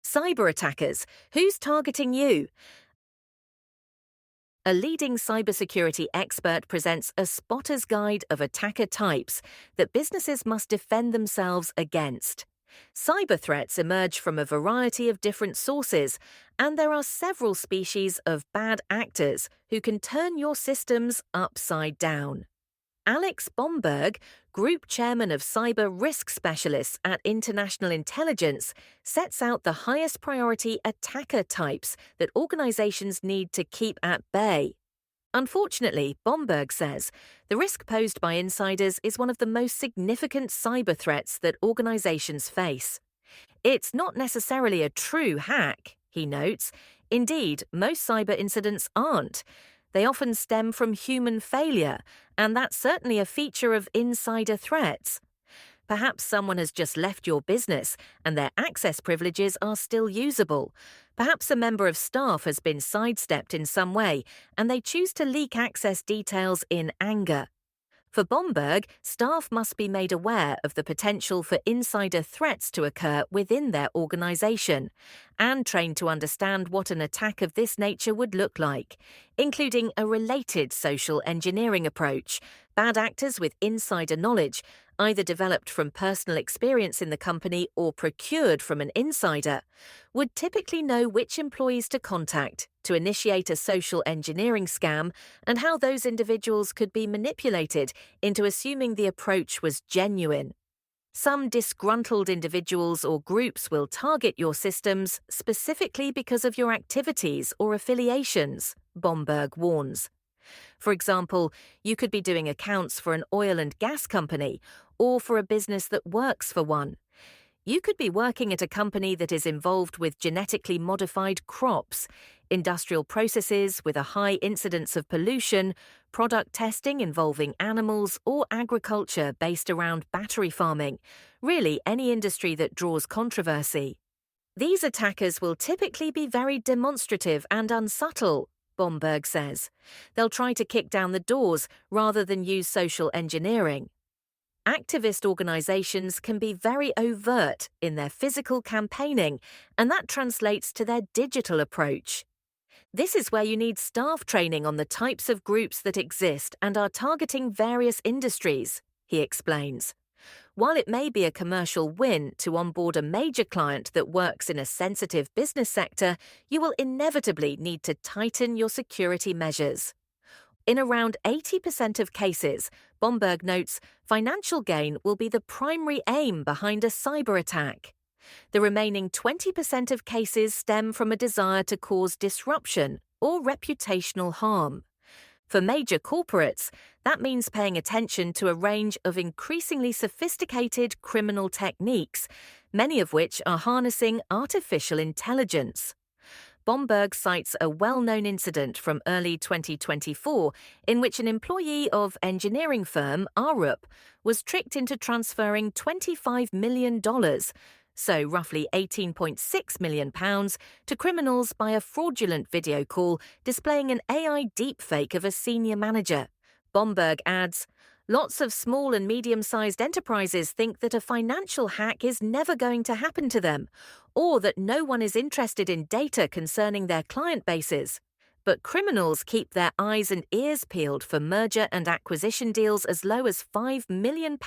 Cyber attackers. Who's targeting you? A leading cybersecurity expert presents a spotter's guide of attacker types that businesses must defend themselves against. Cyber threats emerge from a variety of different sources, and there are several species of bad actors who can turn your systems upside down. Alex Bomberg, Group Chairman of Cyber Risk Specialists at International Intelligence, sets out the highest priority attacker types that organizations need to keep at bay. Unfortunately, Bomberg says, the risk posed by insiders is one of the most significant cyber threats that organizations face. It's not necessarily a true hack, he notes. Indeed, most cyber incidents aren't. They often stem from human failure, and that's certainly a feature of insider threats. Perhaps someone has just left your business and their access privileges are still usable. Perhaps a member of staff has been sidestepped in some way and they choose to leak access details in anger. For Bomberg, staff must be made aware of the potential for insider threats to occur within their organization and trained to understand what an attack of this nature would look like, including a related social engineering approach. Bad actors with insider knowledge, either developed from personal experience in the company or procured from an insider, would typically know which employees to contact to initiate a social engineering scam and how those individuals could be manipulated into assuming the approach was genuine. Some disgruntled individuals or groups will target your systems specifically because of your activities or affiliations, Bomberg warns. For example, you could be doing accounts for an oil and gas company or for a business that works for one. You could be working at a company that is involved with genetically modified crops, industrial processes with a high incidence of pollution, product testing involving animals, or agriculture based around battery farming, really any industry that draws controversy. These attackers will typically be very demonstrative and unsubtle, Bomberg says. They'll try to kick down the doors rather than use social engineering. Activist organizations can be very overt in their physical campaigning, and that translates to their digital approach. This is where you need staff training on the types of groups that exist and are targeting various industries, he explains. While it may be a commercial win to onboard a major client that works in a sensitive business sector, you will inevitably need to tighten your security measures. In around 80% of cases, Bomberg notes, financial gain will be the primary aim behind a cyber attack. The remaining 20% of cases stem from a desire to cause disruption or reputational harm. For major corporates, that means paying attention to a range of increasingly sophisticated criminal techniques, many of which are harnessing artificial intelligence. Bomberg cites a well-known incident from early 2024 in which an employee of engineering firm Arup was tricked into transferring $25 million, so roughly £18.6 million, to criminals by a fraudulent video call displaying an AI deepfake of a senior manager. Bomberg adds, lots of small and medium-sized enterprises think that a financial hack is never going to happen to them, or that no one is interested in data concerning their client bases. But criminals keep their eyes and ears peeled for merger and acquisition deals as low as £5 million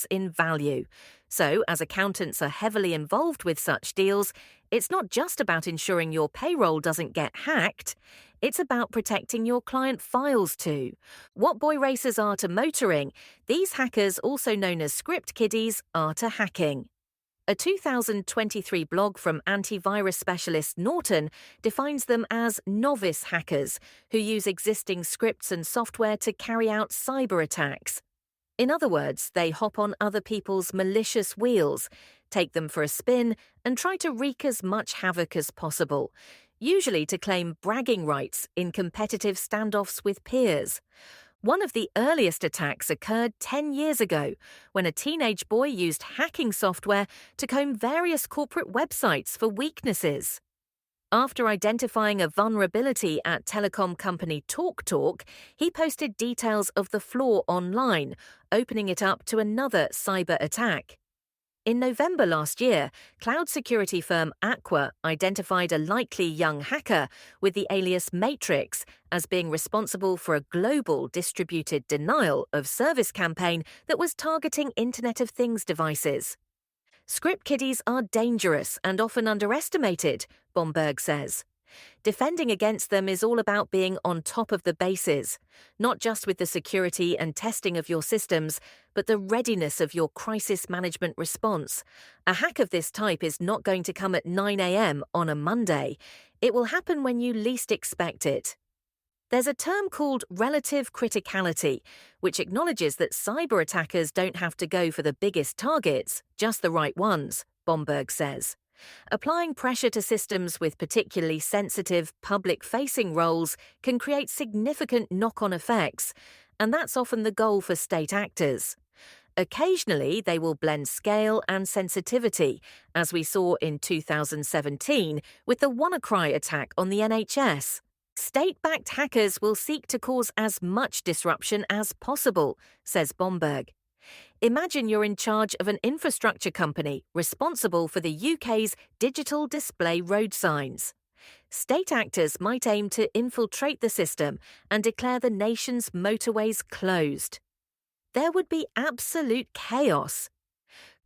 in value. So, as accountants are heavily involved with such deals, it's not just about ensuring your payroll doesn't get hacked. It's about protecting your client files too. What boy racers are to motoring, these hackers, also known as script kiddies, are to hacking. A 2023 blog from antivirus specialist Norton defines them as novice hackers who use existing scripts and software to carry out cyber attacks. In other words, they hop on other people's malicious wheels, take them for a spin, and try to wreak as much havoc as possible, usually to claim bragging rights in competitive standoffs with peers. One of the earliest attacks occurred 10 years ago when a teenage boy used hacking software to comb various corporate websites for weaknesses. After identifying a vulnerability at telecom company TalkTalk, he posted details of the flaw online, opening it up to another cyber attack. In November last year, cloud security firm ICAEW identified a likely young hacker with the alias Matrix as being responsible for a global distributed denial of service campaign that was targeting Internet of Things devices. Script kiddies are dangerous and often underestimated, Bomberg says. Defending against them is all about being on top of the bases, not just with the security and testing of your systems, but the readiness of your crisis management response. A hack of this type is not going to come at 9 a.m. on a Monday. It will happen when you least expect it. There's a term called relative criticality, which acknowledges that cyber attackers don't have to go for the biggest targets, just the right ones, Bomberg says. Applying pressure to systems with particularly sensitive, public-facing roles can create significant knock-on effects, and that's often the goal for state actors. Occasionally, they will blend scale and sensitivity, as we saw in 2017 with the WannaCry attack on the NHS. State-backed hackers will seek to cause as much disruption as possible, says Bomberg. Imagine you're in charge of an infrastructure company responsible for the UK's digital display road signs. State actors might aim to infiltrate the system and declare the nation's motorways closed. There would be absolute chaos.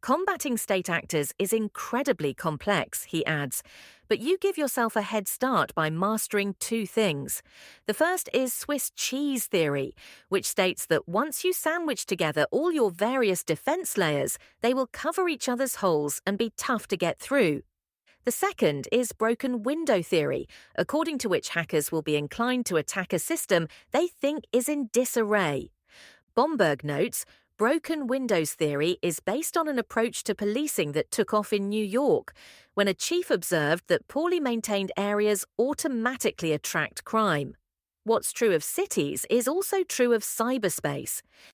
Combating state actors is incredibly complex, he adds, but you give yourself a head start by mastering two things. The first is Swiss cheese theory, which states that once you sandwich together all your various defense layers, they will cover each other's holes and be tough to get through. The second is broken window theory, according to which hackers will be inclined to attack a system they think is in disarray. Bomberg notes, broken windows theory is based on an approach to policing that took off in New York, when a chief observed that poorly maintained areas automatically attract crime. What's true of cities is also true of cyberspace.